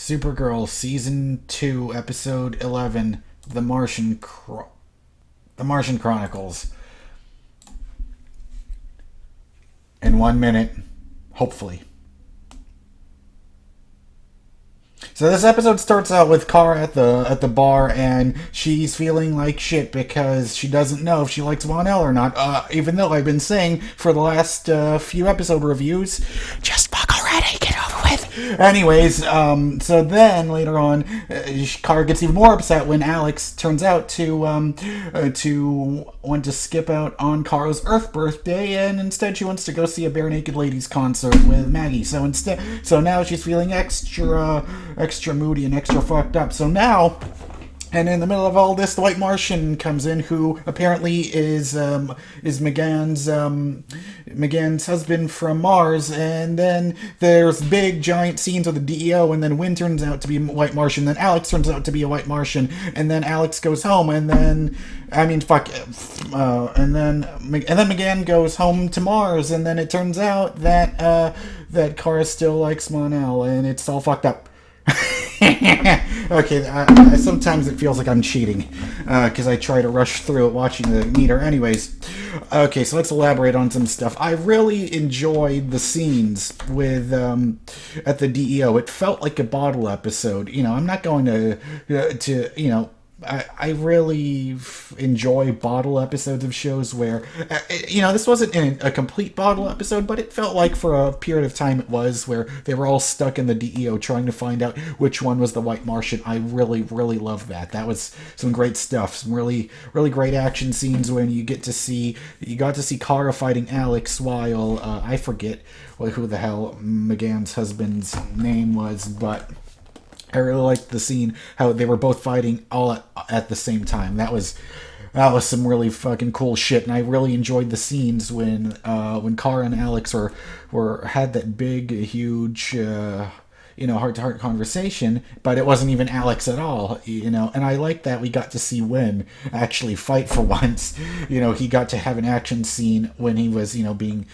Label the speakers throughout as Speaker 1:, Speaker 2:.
Speaker 1: Supergirl Season 2, Episode 11, The Martian Chronicles. In 1 minute, hopefully. So this episode starts out with Kara at the bar, and she's feeling like shit because she doesn't know if she likes Mon-El or not. Even though I've been saying for the last few episode reviews, just fuck already, get over with. Anyways, so then later on, Kara gets even more upset when Alex turns out to want to skip out on Kara's Earth birthday, and instead she wants to go see a Bare Naked Ladies concert with Maggie. So now she's feeling extra moody and extra fucked up. So now, and in the middle of all this, the White Martian comes in, who apparently is McGann's husband from Mars. And then there's big giant scenes with the DEO, and then Wynn turns out to be a White Martian. Then Alex turns out to be a White Martian, and then Alex goes home, and then and then McGann goes home to Mars, and then it turns out that Kara still likes Mon-El, and it's all fucked up. Okay, sometimes it feels like I'm cheating because I try to rush through it watching the meter. Anyways, okay, so let's elaborate on some stuff. I really enjoyed the scenes with at the DEO. It felt like a bottle episode. I'm not going to I really enjoy bottle episodes of shows where, this wasn't a complete bottle episode, but it felt like for a period of time it was, where they were all stuck in the DEO trying to find out which one was the White Martian. I really, really loved that. That was some great stuff. Some really, really great action scenes when you got to see Kara fighting Alex while, I forget who the hell McGann's husband's name was, but I really liked the scene, how they were both fighting all at the same time. That was some really fucking cool shit, and I really enjoyed the scenes when Kara and Alex had that big, huge, heart-to-heart conversation, but it wasn't even Alex at all, and I like that we got to see Wynn actually fight for once. He got to have an action scene when he was, when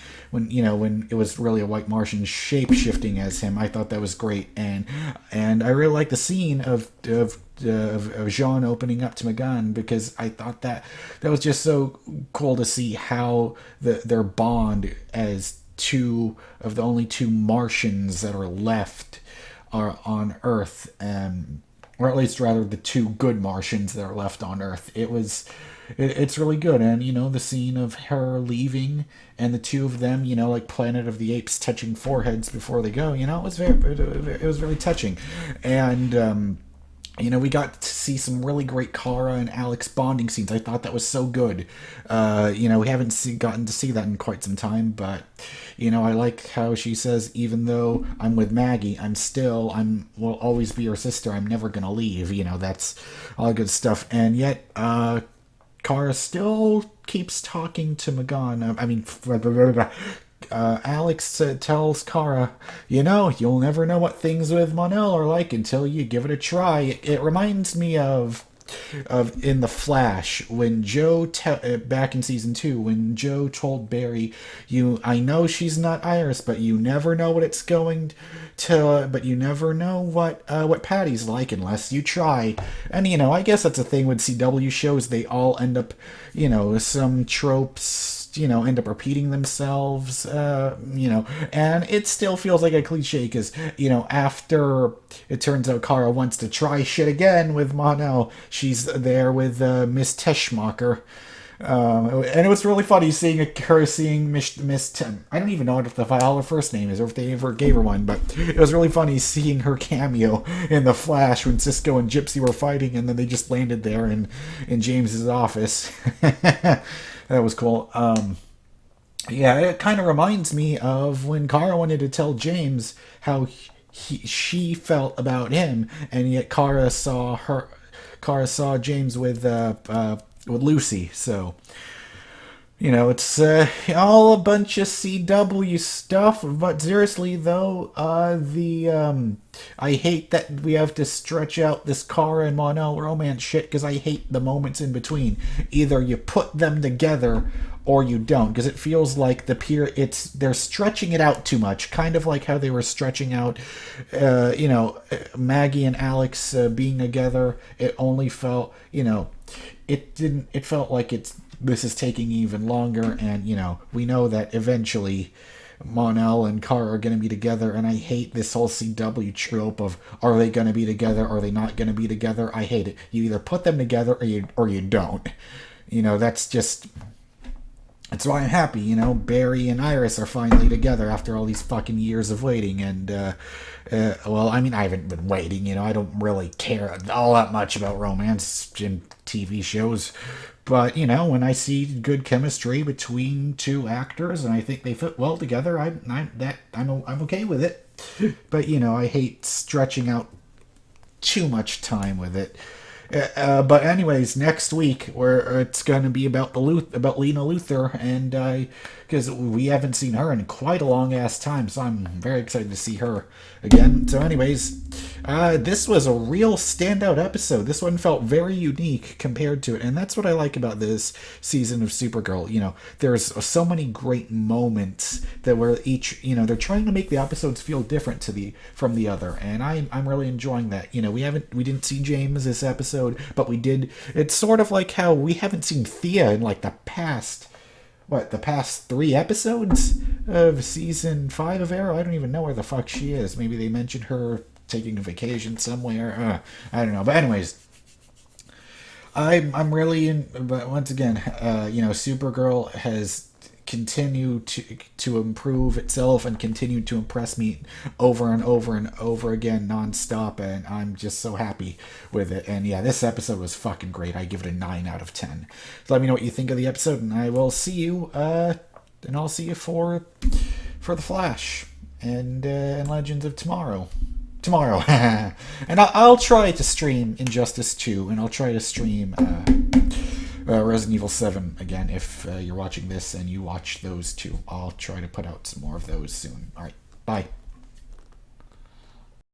Speaker 1: it was really a White Martian shape-shifting as him. I thought that was great, and I really like the scene of Jean opening up to McGann, because I thought that was just so cool to see how their bond as two of the only two Martians that are left are on Earth, or at least rather the two good Martians that are left on Earth. It's really good, and the scene of her leaving and the two of them, like Planet of the Apes touching foreheads before they go, it was really touching, and we got to see some really great Kara and Alex bonding scenes. I thought that was so good. We haven't gotten to see that in quite some time, but I like how she says, even though I'm with Maggie, will always be your sister. I'm never gonna leave. That's all good stuff. And yet, Kara still keeps talking to McGann. Alex tells Kara, you'll never know what things with Mon-El are like until you give it a try. It reminds me of in The Flash, when Joe back in season 2, when Joe told Barry, I know she's not Iris, but you never know what it's going to, but you never know what Patty's like unless you try. And I guess that's a thing with CW shows. They all end up, some tropes end up repeating themselves, and it still feels like a cliche because, after it turns out Kara wants to try shit again with Mon-El, she's there with Miss Teschmacher. And it was really funny seeing Miss I don't even know what the her first name is, or if they ever gave her one, but it was really funny seeing her cameo in The Flash when Cisco and Gypsy were fighting, and then they just landed there in James's office. That was cool. It kind of reminds me of when Kara wanted to tell James how she felt about him, and yet Kara saw James with Lucy. So, it's all a bunch of CW stuff. But seriously, though, I hate that we have to stretch out this Kara and Mon-El romance shit, because I hate the moments in between. Either you put them together, or you don't, because it feels like they're stretching it out too much, kind of like how they were stretching out, Maggie and Alex being together. It only felt, it felt like this is taking even longer, and we know that eventually Mon-El and Kara are going to be together, and I hate this whole CW trope of, are they going to be together, are they not going to be together? I hate it. You either put them together or you don't. That's why I'm happy, Barry and Iris are finally together after all these fucking years of waiting. And, I haven't been waiting, I don't really care all that much about romance in TV shows. But, when I see good chemistry between two actors and I think they fit well together, I'm okay with it. But, I hate stretching out too much time with it. But anyways, next week it's going to be about about Lena Luthor, and because we haven't seen her in quite a long ass time, so I'm very excited to see her again. So anyways, this was a real standout episode. This one felt very unique compared to it, and that's what I like about this season of Supergirl. There's so many great moments that were each, they're trying to make the episodes feel different from the other, and I'm really enjoying that. We didn't see James this episode, but we did. It's sort of like how we haven't seen Thea in like the past 3 episodes of season 5 of Arrow. I don't even know where the fuck she is. Maybe they mentioned her taking a vacation somewhere. I don't know. But anyways, I'm really in. But once again, Supergirl has continued to improve itself and continued to impress me over and over and over again nonstop, and I'm just so happy with it. And yeah, this episode was fucking great. I give it a 9 out of 10. So let me know what you think of the episode, and I will see you I'll see you for the Flash and Legends of Tomorrow. And I'll try to stream Injustice 2, and I'll try to stream Resident Evil 7 again. If you're watching this and you watch those two, I'll try to put out some more of those soon. Alright, bye.